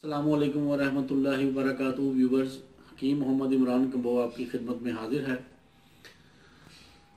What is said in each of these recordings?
अस्सलामु अलैकुम वरहमतुल्लाहि वबरकातुहू। व्यूवर्स, हकीम मोहम्मद इमरान कबो आपकी खिदमत में हाजिर है।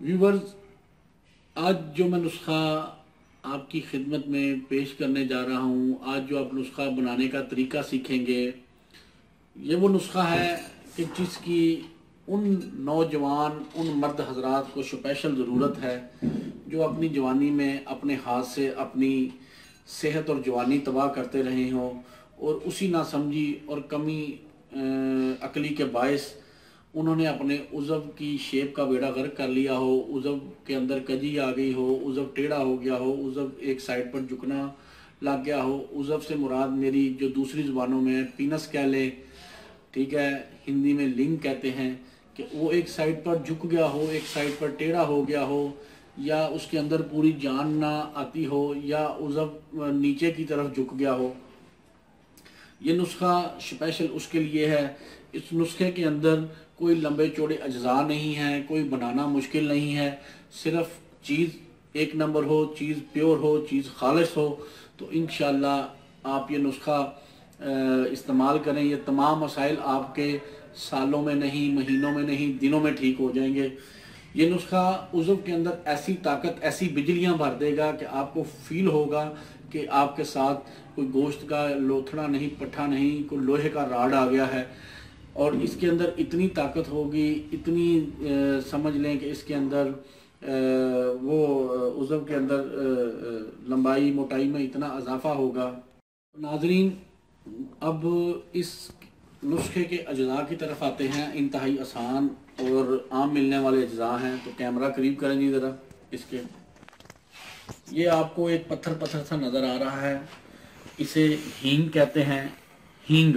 व्यूवर्स, आज जो मैं नुस्खा आपकी खिदमत में पेश करने जा रहा हूँ, आज जो आप नुस्खा बनाने का तरीका सीखेंगे, ये वो नुस्खा है कि जिसकी उन नौजवान, उन मर्द हजरात को स्पेशल ज़रूरत है जो अपनी जवानी में अपने हाथ से अपनी सेहत और जवानी तबाह करते रहे हों और उसी नासमझी और कमी अकली के बायस उन्होंने अपने उज़व की शेप का बेड़ा गर्क कर लिया हो, उज़व के अंदर कजी आ गई हो, उज़व टेढ़ा हो गया हो, उज़व एक साइड पर झुकना लग गया हो। उज़व से मुराद मेरी जो दूसरी ज़ुबानों में पीनस कह लें, ठीक है, हिंदी में लिंग कहते हैं, कि वो एक साइड पर झुक गया हो, एक साइड पर टेढ़ा हो गया हो, या उसके अंदर पूरी जान ना आती हो, या उज़व नीचे की तरफ झुक गया हो। ये नुस्खा स्पेशल उसके लिए है। इस नुस्खे के अंदर कोई लंबे चौड़े अज्जा नहीं है, कोई बनाना मुश्किल नहीं है। सिर्फ चीज़ एक नंबर हो, चीज़ प्योर हो, चीज़ खालिस हो, तो इंशाअल्लाह आप ये नुस्खा इस्तेमाल करें। ये तमाम मसाइल आपके सालों में नहीं, महीनों में नहीं, दिनों में ठीक हो जाएंगे। ये नुस्खा उज़व के अंदर ऐसी ताकत, ऐसी बिजलियां भर देगा कि आपको फील होगा कि आपके साथ कोई गोश्त का लोथड़ा नहीं, पट्ठा नहीं, कोई लोहे का राड आ गया है। और इसके अंदर इतनी ताकत होगी, इतनी समझ लें कि इसके अंदर वो उज़व के अंदर लंबाई मोटाई में इतना इजाफा होगा। नाजरीन, अब इस नुस्खे के अज्जा की तरफ आते हैं। इंतहाई आसान और आम मिलने वाले अज्जा हैं। तो कैमरा करीब करें जी ज़रा इसके। ये आपको एक पत्थर पत्थर सा नज़र आ रहा है, इसे हींग कहते हैं। हींग,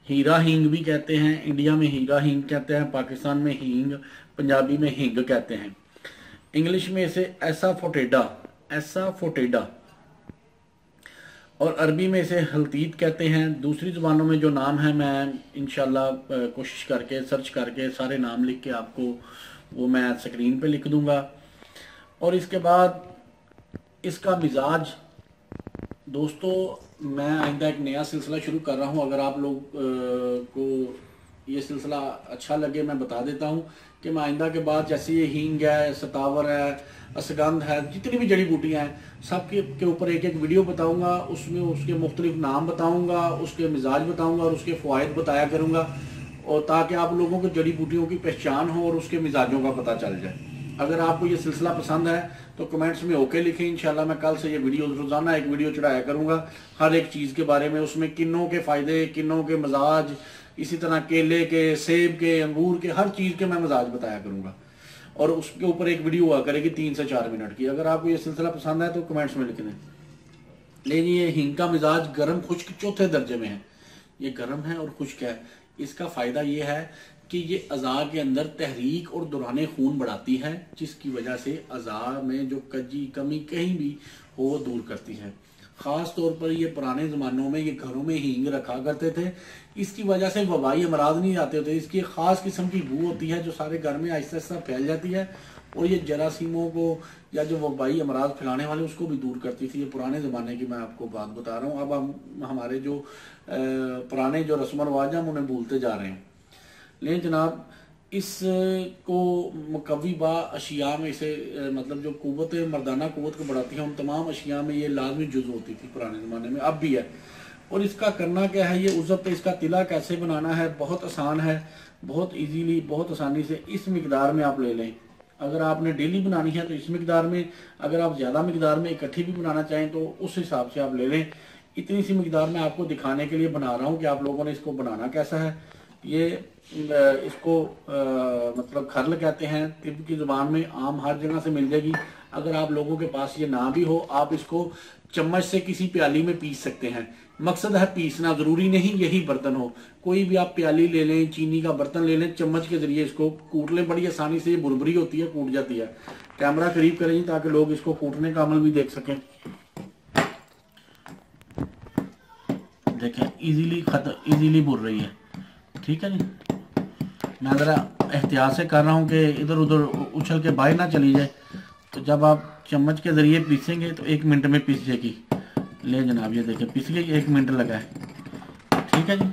हीरा हींग भी कहते हैं। इंडिया में हीरा हींग कहते हैं, पाकिस्तान में हींग, पंजाबी में हींग कहते हैं। इंग्लिश में इसे एसाफोटेडा और अरबी में इसे हल्तीत कहते हैं। दूसरी ज़ुबानों में जो नाम है, मैं इंशाल्लाह कोशिश करके सर्च करके सारे नाम लिख के आपको वो मैं स्क्रीन पे लिख दूंगा। और इसके बाद इसका मिजाज, दोस्तों, मैं आइंदा एक नया सिलसिला शुरू कर रहा हूँ। अगर आप लोग को ये सिलसिला अच्छा लगे, मैं बता देता हूँ कि मैं आइंदा के बाद जैसे ये हींग है, सतावर है, असगंध है, जितनी भी जड़ी बूटियाँ हैं, सब के ऊपर एक एक वीडियो बताऊँगा। उसमें उसके मुख्तलिफ नाम बताऊँगा, उसके मिजाज बताऊँगा और उसके फ़वाइद बताया करूँगा, और ताकि आप लोगों को जड़ी बूटियों की पहचान हो और उसके मिजाजों का पता चल जाए। अगर आपको ये सिलसिला पसंद है तो कमेंट्स में ओके लिखें। इंशाल्लाह मैं कल से ये वीडियो रोज़ाना एक वीडियो चढ़ाया करूँगा हर एक चीज़ के बारे में। उसमें किन्नों के फ़ायदे, किन्नों के मजाज, इसी तरह केले के, सेब के, अंगूर के, हर चीज़ के मैं मजाज बताया करूँगा। और उसके ऊपर एक वीडियो हुआ करेगी 3 से 4 मिनट की। अगर आपको ये सिलसिला पसंद है तो कमेंट्स में लिख दें। लेकिन ये हींग का मिजाज गर्म खुश्क चौथे दर्जे में है। ये गर्म है और खुश्क है। इसका फ़ायदा ये है कि ये अज़ा के अंदर तहरीक और दौरान खून बढ़ाती है, जिसकी वजह से अज़ा में जो कजी कमी कहीं भी हो वो दूर करती है। ख़ास तौर पर ये पुराने ज़मानों में ये घरों में हींग रखा करते थे। इसकी वजह से वबाई अमराज नहीं आते थे। इसकी ख़ास किस्म की बू होती है जो सारे घर में आहिस्ता आहिस्ता फैल जाती है, और ये जरासीमों को या जो वबाई अमराज फैलाने वाले उसको भी दूर करती थी। ये पुराने ज़माने की मैं आपको बात बता रहा हूँ। अब हम हमारे जो पुराने जो रस्म रवाज हैं हम उन्हें भूलते जा रहे हैं। लेकिन जनाब, इसको मुकव्वी बा अशिया में इसे मतलब जो कुव्वत मर्दाना कुव्वत को बढ़ाती है, उन तमाम अशिया में ये लाजमी जुज़ होती थी पुराने ज़माने में, अब भी है। और इसका करना क्या है, ये उज़व पे इसका तिला कैसे बनाना है, बहुत आसान है, बहुत इजीली, बहुत आसानी से इस मिकदार में आप ले लें। अगर आपने डेली बनानी है तो इस मिकदार में, अगर आप ज़्यादा मिकदार में इकट्ठी भी बनाना चाहें तो उस हिसाब से आप ले लें। इतनी सी मिकदार में आपको दिखाने के लिए बना रहा हूँ कि आप लोगों ने इसको बनाना कैसा है। ये इसको मतलब खरल कहते हैं तिब्बत की ज़ुबान में, आम हर जगह से मिल जाएगी। अगर आप लोगों के पास ये ना भी हो, आप इसको चम्मच से किसी प्याली में पीस सकते हैं। मकसद है पीसना, ज़रूरी नहीं यही बर्तन हो, कोई भी आप प्याली ले लें, चीनी का बर्तन ले लें, चम्मच के ज़रिए इसको कूट लें। बड़ी आसानी से ये बुरबरी होती है, कूट जाती है। कैमरा करीब करें ताकि लोग इसको कूटने का अमल भी देख सकें। देखें, इजीली बुर रही है, ठीक है जी। मैं ज़रा एहतियात से कर रहा हूँ कि इधर उधर उछल के बाहर ना चली जाए। तो जब आप चम्मच के ज़रिए पीसेंगे तो 1 मिनट में पीस जाएगी। ले जनाब, ये देखें पिस गई, 1 मिनट लगा है। ठीक है जी,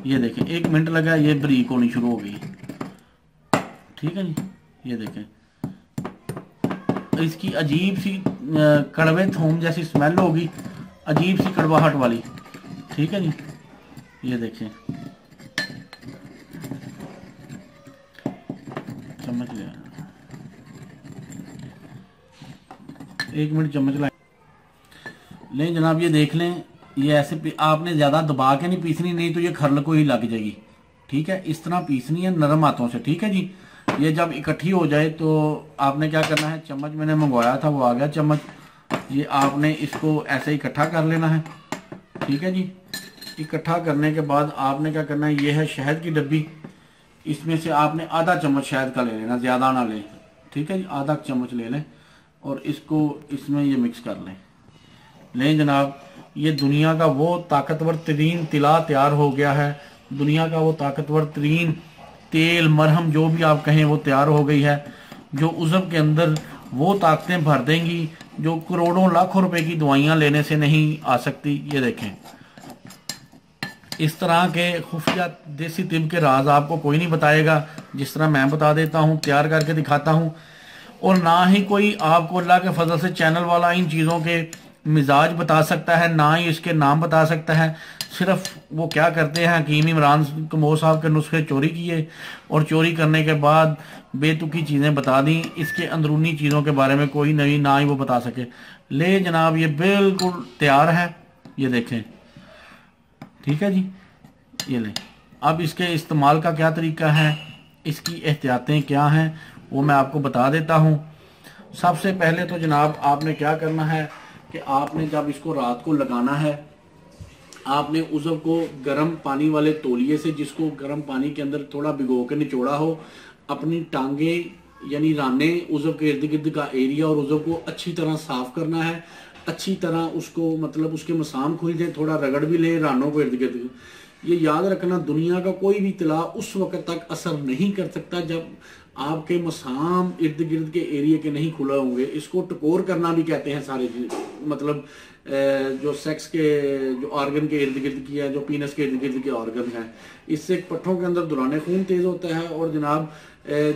ये देखें 1 मिनट लगा, ये बारीक होनी शुरू हो गई। ठीक है जी, ये देखें इसकी अजीब सी कड़वे थूम जैसी स्मेल होगी, अजीब सी कड़वाहट वाली। ठीक है जी, ये देखें चम्मच ले, 1 मिनट चम्मच लाए लें जनाब। ये देख लें, ये ऐसे आपने ज़्यादा दबा के नहीं पीसनी, नहीं तो ये खरल को ही लग जाएगी। ठीक है, इस तरह पीसनी है नरम हाथों से। ठीक है जी, ये जब इकट्ठी हो जाए तो आपने क्या करना है, चम्मच मैंने मंगवाया था वो आ गया चम्मच, ये आपने इसको ऐसे इकट्ठा कर लेना है। ठीक है जी, इकट्ठा करने के बाद आपने क्या करना है, ये है शहद की डब्बी, इसमें से आपने आधा चम्मच शहद का ले लेना, ज़्यादा ना लें। ठीक है जी, आधा चम्मच ले लें और इसको इसमें ये मिक्स कर लें जनाब। ये दुनिया का वो ताकतवर तरीन तिला तैयार हो गया है, दुनिया का वो ताकतवर तरीन तेल मरहम जो भी आप कहें वो तैयार हो गई है, जो उज़व के अंदर वो ताकतें भर देंगी जो करोड़ों लाखों रुपए की दवाइयाँ लेने से नहीं आ सकती। ये देखें, इस तरह के खुफिया देसी तिब के राज आपको कोई नहीं बताएगा, जिस तरह मैं बता देता हूँ, तैयार करके दिखाता हूँ। और ना ही कोई आपको अल्लाह के फजल से चैनल वाला इन चीज़ों के मिजाज बता सकता है, ना ही इसके नाम बता सकता है। सिर्फ वो क्या करते हैं, हकीम इमरान कमोह साहब के नुस्खे चोरी किए और चोरी करने के बाद बेतुकी चीज़ें बता दी, इसके अंदरूनी चीज़ों के बारे में कोई नई ना ही वो बता सके। ले जनाब, ये बिल्कुल तैयार है, ये देखें। ठीक है जी, ये लें। अब इसके इस्तेमाल का क्या तरीका है, इसकी एहतियातें क्या हैं, वो मैं आपको बता देता हूँ। सबसे पहले तो जनाब आपने क्या करना है कि आपने जब इसको रात को लगाना है, आपने उज़व को गर्म पानी वाले तौलिए से, जिसको गर्म पानी के अंदर थोड़ा भिगो के निचोड़ा हो, अपनी टांगे यानी राने उज़व के इर्द गिर्द का एरिया और उज़व को अच्छी तरह साफ करना है। अच्छी तरह उसको मतलब उसके मसाम खुल जाए, थोड़ा रगड़ भी ले रानों को इर्द गिर्द। ये याद रखना, दुनिया का कोई भी तिला उस वक्त तक असर नहीं कर सकता जब आपके मसाम इर्द गिर्द के एरिया के नहीं खुला होंगे। इसको टकोर करना भी कहते हैं सारे, मतलब जो सेक्स के जो ऑर्गन के इर्द गिर्द की है, जो पीनस के इर्द गिर्द के ऑर्गन है, इससे पट्ठों के अंदर दौरान खून तेज होता है। और जनाब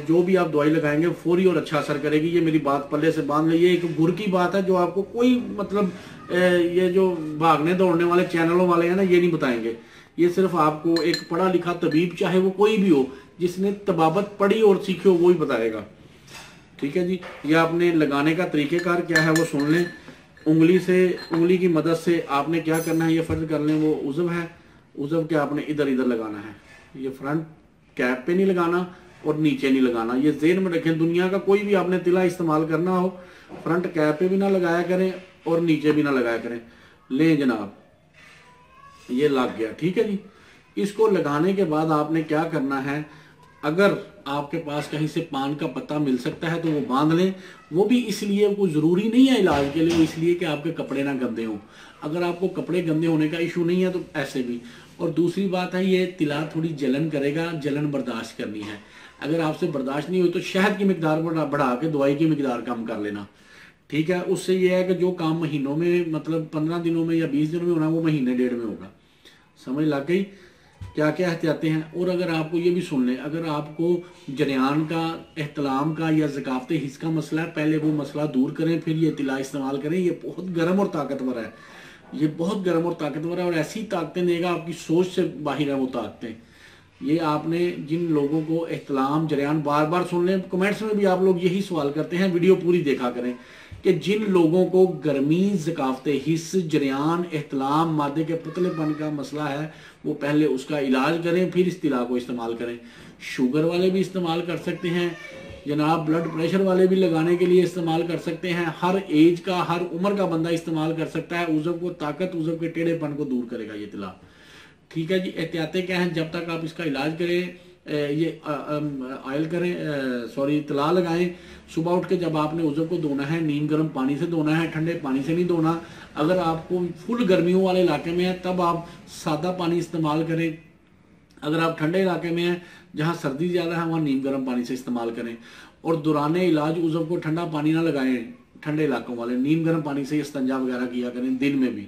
जो भी आप दवाई लगाएंगे फौरी और अच्छा असर करेगी। ये मेरी बात पल्ले से बांध लीजिए, एक गुर की बात है जो आपको कोई मतलब ये जो भागने दौड़ने वाले चैनलों वाले हैं ना, ये नहीं बताएंगे। ये सिर्फ आपको एक पढ़ा लिखा तबीब, चाहे वो कोई भी हो, जिसने तबाबत पढ़ी और सीखी हो, वो ही बताएगा। ठीक है जी, ये आपने लगाने का तरीक़ेकार क्या है वो सुन लें। उंगली की मदद से आपने क्या करना है, ये फर्ज कर लें वो उज़व है, उज़व के आपने इधर इधर लगाना है। ये फ्रंट कैप पे नहीं लगाना और नीचे नहीं लगाना, ये ज़हन में रखें। दुनिया का कोई भी आपने तिला इस्तेमाल करना हो, फ्रंट कैप पे भी ना लगाया करें और नीचे भी ना लगाया करें। ले जनाब, ये लग गया। ठीक है जी, इसको लगाने के बाद आपने क्या करना है, अगर आपके पास कहीं से पान का पत्ता मिल सकता है तो वो बांध लें। वो भी इसलिए, कोई ज़रूरी नहीं है इलाज के लिए, वो इसलिए कि आपके कपड़े ना गंदे हों। अगर आपको कपड़े गंदे होने का इशू नहीं है तो ऐसे भी। और दूसरी बात है, ये तिला थोड़ी जलन करेगा, जलन बर्दाश्त करनी है। अगर आपसे बर्दाश्त नहीं हुई तो शहद की मिकदार बढ़ा के दवाई की मिकदार कम कर लेना। ठीक है, उससे ये है कि जो काम महीनों में, मतलब 15 दिनों में या 20 दिनों में होना, वो महीने डेढ़ में होगा। समझ लग गई क्या क्या एहतियातें हैं। और अगर आपको ये भी सुन लें, अगर आपको जरियान का, एहतलाम का या ज़काफ़त हिस्स का मसला है, पहले वो मसला दूर करें, फिर ये तिला इस्तेमाल करें। ये बहुत गर्म और ताकतवर है, ये बहुत गर्म और ताकतवर है और ऐसी ताकतें देगा, आपकी सोच से बाहर है वो ताकतें। ये आपने जिन लोगों को एहतलाम जरियान, बार बार सुन लें, कमेंट्स में भी आप लोग यही सवाल करते हैं, वीडियो पूरी देखा करें कि जिन लोगों को गर्मी, ज़काफ़त हिस्स, जरियान, एहतलाम, मादे के पतलेपन का मसला है, वो पहले उसका इलाज करें, फिर इस तिला को इस्तेमाल करें। शुगर वाले भी इस्तेमाल कर सकते हैं जनाब, ब्लड प्रेशर वाले भी लगाने के लिए इस्तेमाल कर सकते हैं। हर एज का, हर उम्र का बंदा इस्तेमाल कर सकता है। उज़व को ताकत, उज़व के टेढ़ेपन को दूर करेगा ये तिला। ठीक है जी, एहतियातें क्या हैं, जब तक आप इसका इलाज करें, ये ऑयल करें, सॉरी तिला लगाएं। सुबह उठ के जब आपने उज़व को धोना है, नीम गर्म पानी से धोना है, ठंडे पानी से नहीं धोना। अगर आपको फुल गर्मियों वाले इलाके में है तब आप सादा पानी इस्तेमाल करें। अगर आप ठंडे इलाके में हैं जहाँ सर्दी ज़्यादा है, वहाँ नीम गर्म पानी से इस्तेमाल करें। और दौराने इलाज उज़व को ठंडा पानी ना लगाएं, ठंडे इलाकों वाले नीम गर्म पानी से इस्तंजा वगैरह किया करें दिन में भी।